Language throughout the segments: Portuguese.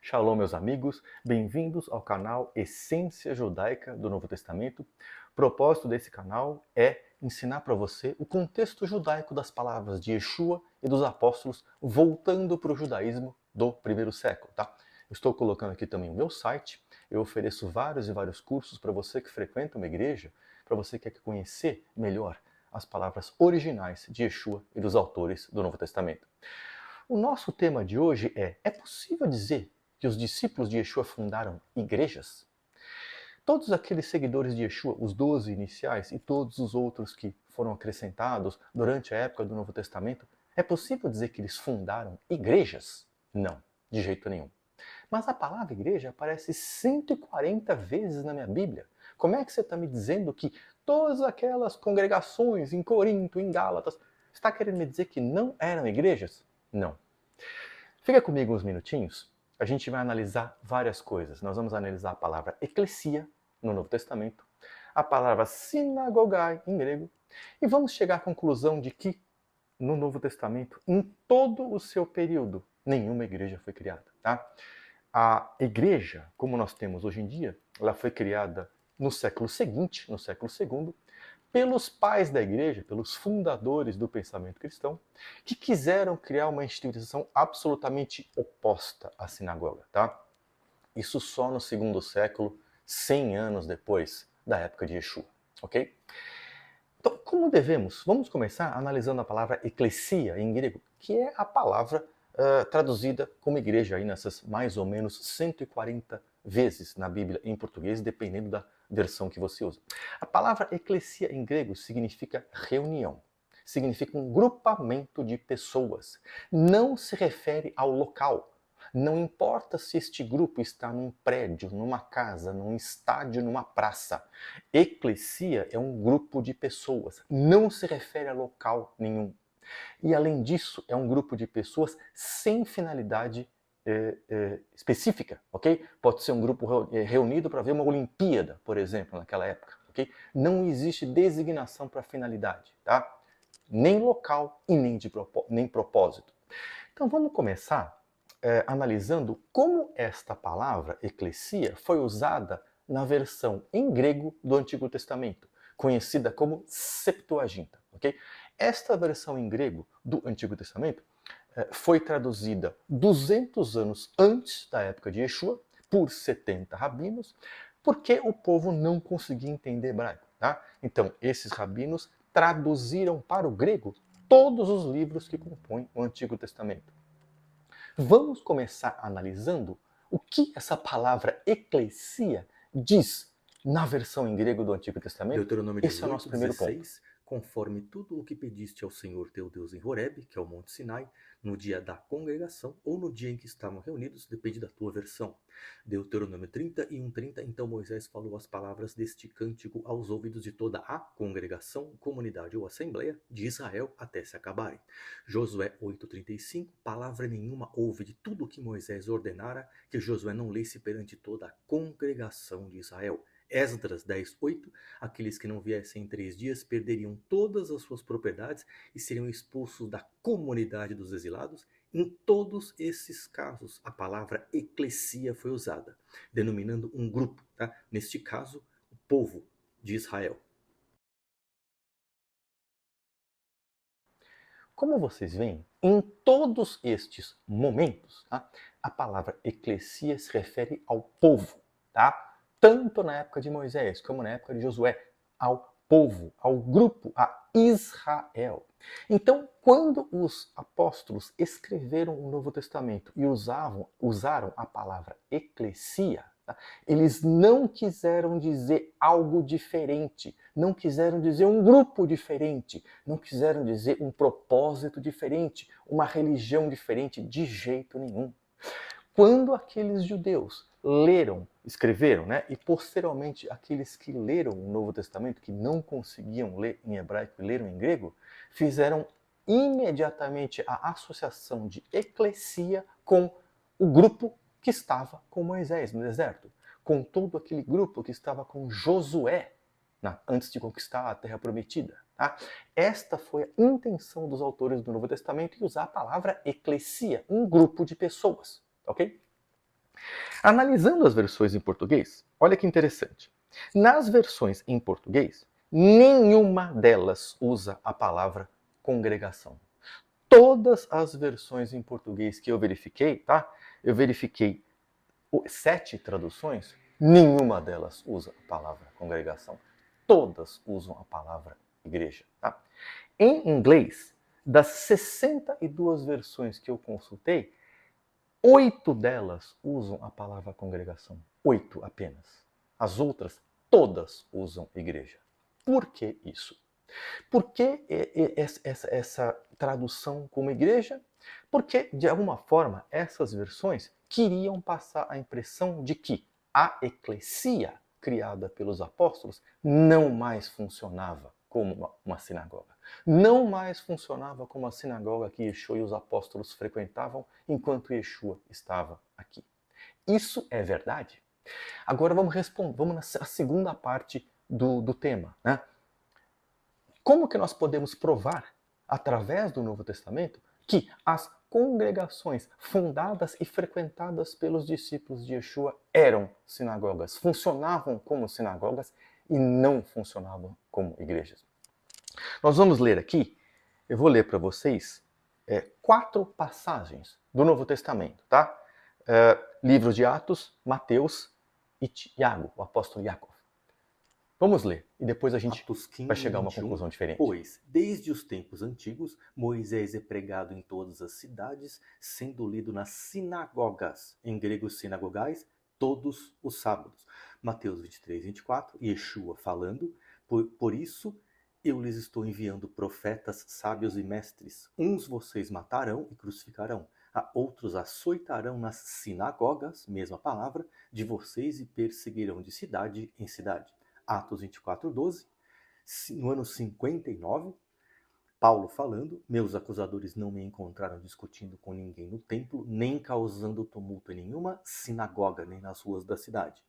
Shalom, meus amigos, bem-vindos ao canal Essência Judaica do Novo Testamento. O propósito desse canal é ensinar para você o contexto judaico das palavras de Yeshua e dos apóstolos voltando para o judaísmo do primeiro século, tá? Eu estou colocando aqui também o meu site, eu ofereço vários e vários cursos para você que frequenta uma igreja, para você que quer conhecer melhor as palavras originais de Yeshua e dos autores do Novo Testamento. O nosso tema de hoje é possível dizer que os discípulos de Yeshua fundaram igrejas? Todos aqueles seguidores de Yeshua, os 12 iniciais e todos os outros que foram acrescentados durante a época do Novo Testamento, é possível dizer que eles fundaram igrejas? Não, de jeito nenhum. Mas a palavra igreja aparece 140 vezes na minha Bíblia. Como é que você está me dizendo que todas aquelas congregações em Corinto, em Gálatas, está querendo me dizer que não eram igrejas? Não. Fica comigo uns minutinhos, a gente vai analisar várias coisas. Nós vamos analisar a palavra eclesia no Novo Testamento, a palavra sinagogai em grego, e vamos chegar à conclusão de que no Novo Testamento, em todo o seu período, nenhuma igreja foi criada. Tá? A igreja, como nós temos hoje em dia, ela foi criada no século seguinte, no século II, pelos pais da igreja, pelos fundadores do pensamento cristão, que quiseram criar uma instituição absolutamente oposta à sinagoga, tá? Isso só no segundo século, 100 anos depois da época de Yeshua, ok? Então, como devemos? Vamos começar analisando a palavra eclesia em grego, que é a palavra traduzida como igreja aí nessas mais ou menos 140 vezes na Bíblia em português, dependendo da versão que você usa. A palavra eclesia em grego significa reunião, significa um grupamento de pessoas. Não se refere ao local. Não importa se este grupo está num prédio, numa casa, num estádio, numa praça. Eclesia é um grupo de pessoas, não se refere a local nenhum. E além disso, é um grupo de pessoas sem finalidade específica, ok? Pode ser um grupo reunido para ver uma Olimpíada, por exemplo, naquela época, ok? Não existe designação para finalidade, tá? Nem local e nem propósito. Então vamos começar analisando como esta palavra, eclesia, foi usada na versão em grego do Antigo Testamento, conhecida como Septuaginta. Okay? Esta versão em grego do Antigo Testamento foi traduzida 200 anos antes da época de Yeshua, por 70 rabinos, porque o povo não conseguia entender hebraico. Tá? Então, esses rabinos traduziram para o grego todos os livros que compõem o Antigo Testamento. Vamos começar analisando o que essa palavra eclesia diz na versão em grego do Antigo Testamento. Deuteronômio Esse é o nosso 18, primeiro ponto. 16, conforme tudo o que pediste ao Senhor teu Deus em Horebe, que é o Monte Sinai, no dia da congregação ou no dia em que estavam reunidos, depende da tua versão. Deuteronômio 30 e 1:30, então Moisés falou as palavras deste cântico aos ouvidos de toda a congregação, comunidade ou assembleia de Israel até se acabarem. Josué 8:35, palavra nenhuma houve de tudo o que Moisés ordenara, que Josué não lesse perante toda a congregação de Israel. Esdras 10:8, aqueles que não viessem em 3 dias perderiam todas as suas propriedades e seriam expulsos da comunidade dos exilados. Em todos esses casos, a palavra eclesia foi usada, denominando um grupo, tá? Neste caso, o povo de Israel. Como vocês veem, em todos estes momentos, tá, a palavra eclesia se refere ao povo, tá? Tanto na época de Moisés como na época de Josué, ao povo, ao grupo, a Israel. Então, quando os apóstolos escreveram o Novo Testamento e usaram a palavra eclesia, tá, eles não quiseram dizer algo diferente, não quiseram dizer um grupo diferente, não quiseram dizer um propósito diferente, uma religião diferente, de jeito nenhum. Quando aqueles judeus escreveram, né, e posteriormente aqueles que leram o Novo Testamento, que não conseguiam ler em hebraico e leram em grego, fizeram imediatamente a associação de eclesia com o grupo que estava com Moisés no deserto, com todo aquele grupo que estava com Josué antes de conquistar a Terra Prometida. Tá? Esta foi a intenção dos autores do Novo Testamento em usar a palavra eclesia, um grupo de pessoas. Ok? Analisando as versões em português, olha que interessante. Nas versões em português, nenhuma delas usa a palavra congregação. Todas as versões em português que eu verifiquei, tá? Eu verifiquei 7 traduções, nenhuma delas usa a palavra congregação. Todas usam a palavra igreja, tá? Em inglês, das 62 versões que eu consultei, 8 delas usam a palavra congregação. 8 apenas. As outras, todas usam igreja. Por que isso? Por que essa tradução como igreja? Porque, de alguma forma, essas versões queriam passar a impressão de que a eclesia criada pelos apóstolos não mais funcionava como uma sinagoga. Não mais funcionava como a sinagoga que Yeshua e os apóstolos frequentavam enquanto Yeshua estava aqui. Isso é verdade? Agora vamos na segunda parte do tema, né? Como que nós podemos provar, através do Novo Testamento, que as congregações fundadas e frequentadas pelos discípulos de Yeshua eram sinagogas, funcionavam como sinagogas e não funcionavam como igrejas? Nós vamos ler aqui, eu vou ler para vocês 4 passagens do Novo Testamento, tá? Livro de Atos, Mateus e Tiago, o apóstolo Yaakov. Vamos ler e depois a gente Atos 15, vai chegar a uma 21, conclusão diferente. Pois, desde os tempos antigos, Moisés é pregado em todas as cidades, sendo lido nas sinagogas, em grego sinagogais, todos os sábados. Mateus 23, 24, Yeshua falando, por isso eu lhes estou enviando profetas, sábios e mestres. Uns vocês matarão e crucificarão, a outros açoitarão nas sinagogas, mesma palavra, de vocês e perseguirão de cidade em cidade. Atos 24, 12. No ano 59, Paulo falando, meus acusadores não me encontraram discutindo com ninguém no templo, nem causando tumulto em nenhuma sinagoga, nem nas ruas da cidade.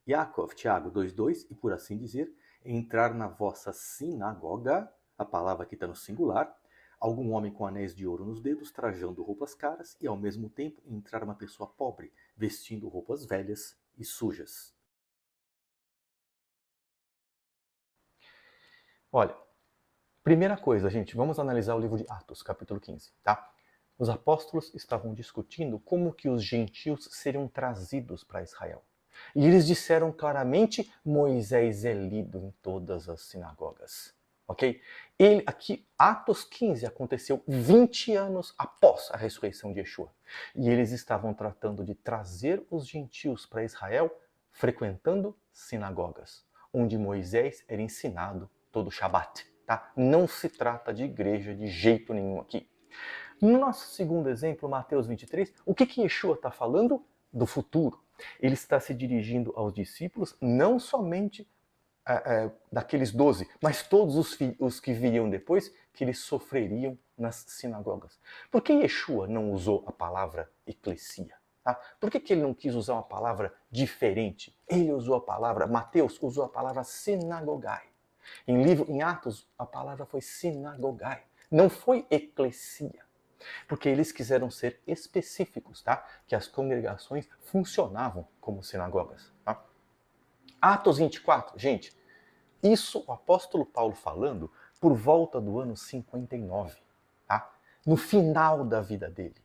Yaakov, Tiago 2,2, e por assim dizer, entrar na vossa sinagoga, a palavra aqui está no singular, algum homem com anéis de ouro nos dedos, trajando roupas caras, e ao mesmo tempo entrar uma pessoa pobre, vestindo roupas velhas e sujas. Olha, primeira coisa, gente, vamos analisar o livro de Atos, capítulo 15, tá? Os apóstolos estavam discutindo como que os gentios seriam trazidos para Israel. E eles disseram claramente, Moisés é lido em todas as sinagogas. Ok? Aqui, Atos 15 aconteceu 20 anos após a ressurreição de Yeshua. E eles estavam tratando de trazer os gentios para Israel, frequentando sinagogas, onde Moisés era ensinado todo Shabat. Tá? Não se trata de igreja de jeito nenhum aqui. No nosso segundo exemplo, Mateus 23, o que Yeshua está falando? Do futuro. Ele está se dirigindo aos discípulos, não somente daqueles 12, mas todos os que viriam depois, que eles sofreriam nas sinagogas. Por que Yeshua não usou a palavra eclesia? Tá? Por que ele não quis usar uma palavra diferente? Ele usou a palavra, Mateus usou a palavra sinagogai. Em Atos, a palavra foi sinagogai, não foi eclesia. Porque eles quiseram ser específicos, tá? Que as congregações funcionavam como sinagogas. Tá? Atos 24, gente, isso o apóstolo Paulo falando por volta do ano 59, tá? No final da vida dele.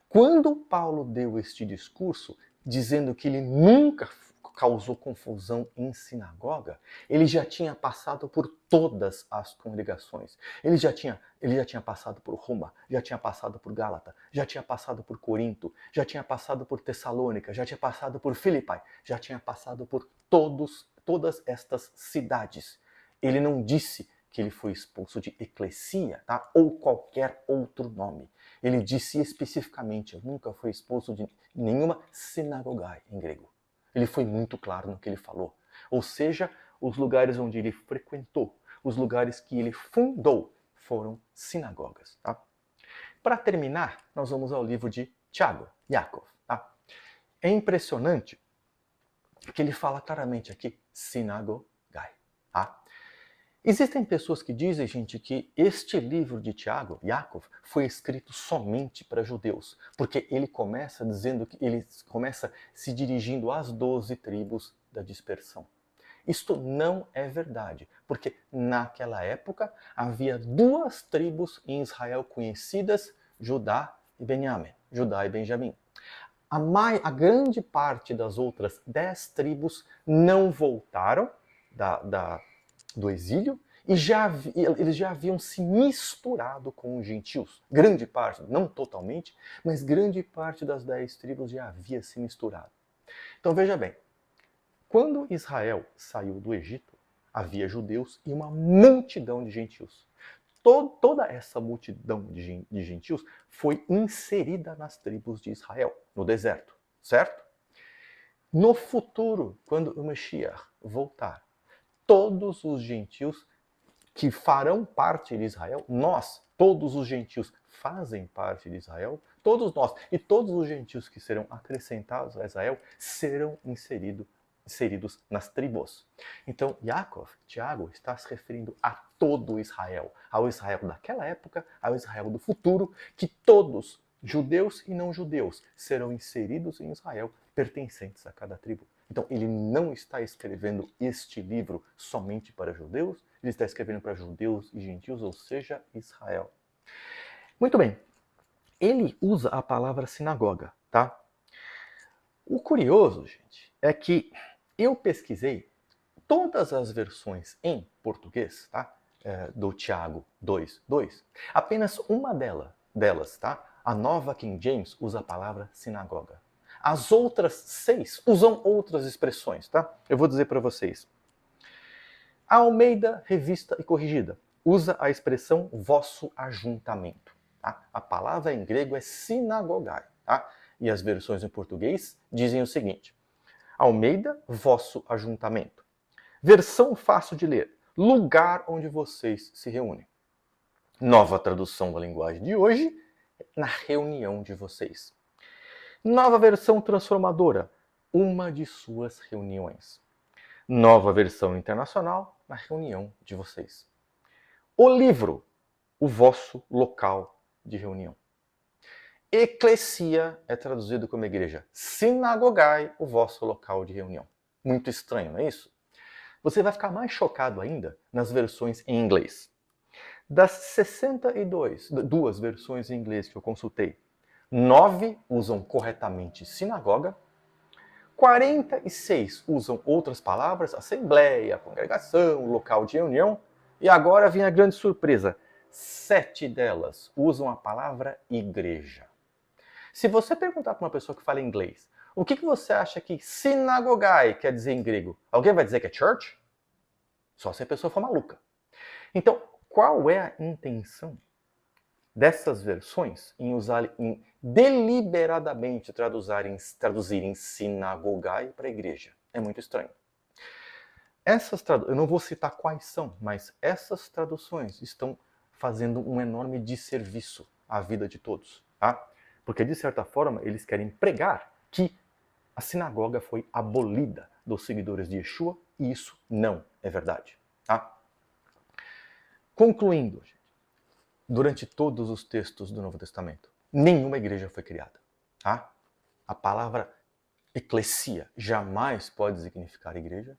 Quando Paulo deu este discurso, dizendo que ele nunca causou confusão em sinagoga, ele já tinha passado por todas as congregações. Ele já tinha passado por Roma, já tinha passado por Gálata, já tinha passado por Corinto, já tinha passado por Tessalônica, já tinha passado por Filipai, já tinha passado por todas estas cidades. Ele não disse que ele foi expulso de eclesia, tá? Ou qualquer outro nome. Ele disse especificamente, eu nunca fui expulso de nenhuma sinagogai em grego. Ele foi muito claro no que ele falou. Ou seja, os lugares onde ele frequentou, os lugares que ele fundou, foram sinagogas. Tá? Para terminar, nós vamos ao livro de Tiago, Yaakov. Tá? É impressionante que ele fala claramente aqui, sinagogai. Tá? Existem pessoas que dizem, gente, que este livro de Tiago, Yaakov, foi escrito somente para judeus, porque ele começa dizendo que ele começa se dirigindo às 12 tribos da dispersão. Isto não é verdade, porque naquela época havia duas tribos em Israel conhecidas, Judá e Benjamim. Judá e Benjamim. A grande parte das outras 10 tribos não voltaram do exílio e eles já haviam se misturado com os gentios. Grande parte, não totalmente, mas grande parte das 10 tribos já havia se misturado. Então veja bem, quando Israel saiu do Egito, havia judeus e uma multidão de gentios. Toda essa multidão de gentios foi inserida nas tribos de Israel, no deserto, certo? No futuro, quando o Mashiach voltar, todos os gentios que farão parte de Israel, todos os gentios fazem parte de Israel, todos nós e todos os gentios que serão acrescentados a Israel serão inseridos nas tribos. Então, Yaakov, Tiago, está se referindo a todo Israel, ao Israel daquela época, ao Israel do futuro, que todos, judeus e não judeus, serão inseridos em Israel, pertencentes a cada tribo. Então, ele não está escrevendo este livro somente para judeus, ele está escrevendo para judeus e gentios, ou seja, Israel. Muito bem. Ele usa a palavra sinagoga, tá? O curioso, gente, é que eu pesquisei todas as versões em português, tá? Do Tiago 2:2. Apenas uma delas, tá? A nova King James usa a palavra sinagoga. As outras 6 usam outras expressões, tá? Eu vou dizer para vocês. A Almeida, Revista e Corrigida, usa a expressão vosso ajuntamento. Tá? A palavra em grego é sinagogai. Tá? E as versões em português dizem o seguinte. Almeida, vosso ajuntamento. Versão fácil de ler. Lugar onde vocês se reúnem. Nova tradução da linguagem de hoje, na reunião de vocês. Nova versão transformadora, uma de suas reuniões. Nova versão internacional, na reunião de vocês. O livro, o vosso local de reunião. Eclesia é traduzido como igreja. Sinagogai, o vosso local de reunião. Muito estranho, não é isso? Você vai ficar mais chocado ainda nas versões em inglês. Das 62 versões em inglês que eu consultei, 9 usam corretamente sinagoga, 46 usam outras palavras, assembleia, congregação, local de reunião, e agora vem a grande surpresa, 7 delas usam a palavra igreja. Se você perguntar para uma pessoa que fala inglês, o que você acha que sinagogai quer dizer em grego? Alguém vai dizer que é church? Só se a pessoa for maluca. Então, qual é a intenção dessas versões em deliberadamente traduzirem sinagogai para igreja? É muito estranho. Eu não vou citar quais são, mas essas traduções estão fazendo um enorme desserviço à vida de todos, tá? Porque, de certa forma, eles querem pregar que a sinagoga foi abolida dos seguidores de Yeshua, e isso não é verdade, tá? Concluindo, gente, durante todos os textos do Novo Testamento, nenhuma igreja foi criada, tá? A palavra eclesia jamais pode significar igreja.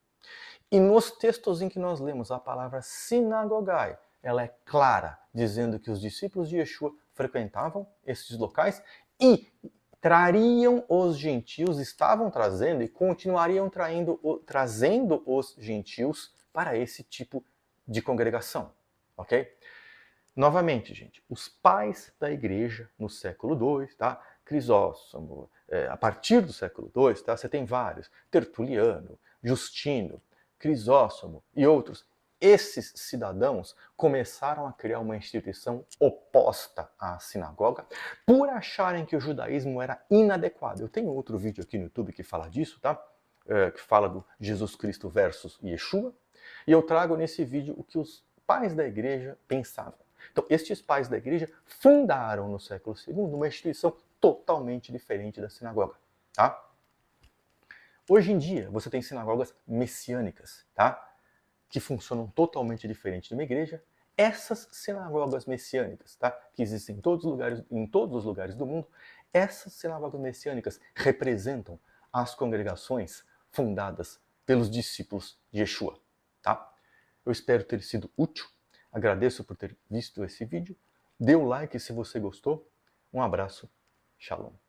E nos textos em que nós lemos a palavra sinagogai, ela é clara, dizendo que os discípulos de Yeshua frequentavam esses locais e trariam os gentios, estavam trazendo e continuariam trazendo os gentios para esse tipo de congregação, ok? Novamente, gente, os pais da igreja no século II, tá? Crisóstomo, a partir do século II, tá? Você tem vários, Tertuliano, Justino, Crisóstomo e outros. Esses cidadãos começaram a criar uma instituição oposta à sinagoga por acharem que o judaísmo era inadequado. Eu tenho outro vídeo aqui no YouTube que fala disso, tá? Que fala do Jesus Cristo versus Yeshua. E eu trago nesse vídeo o que os pais da igreja pensavam. Então, estes pais da igreja fundaram no século II uma instituição totalmente diferente da sinagoga, tá? Hoje em dia, você tem sinagogas messiânicas, tá? que funcionam totalmente diferente de uma igreja, essas sinagogas messiânicas, tá? Que existem em todos os lugares do mundo, essas sinagogas messiânicas representam as congregações fundadas pelos discípulos de Yeshua, tá? Eu espero ter sido útil, agradeço por ter visto esse vídeo, dê o like se você gostou, um abraço, shalom.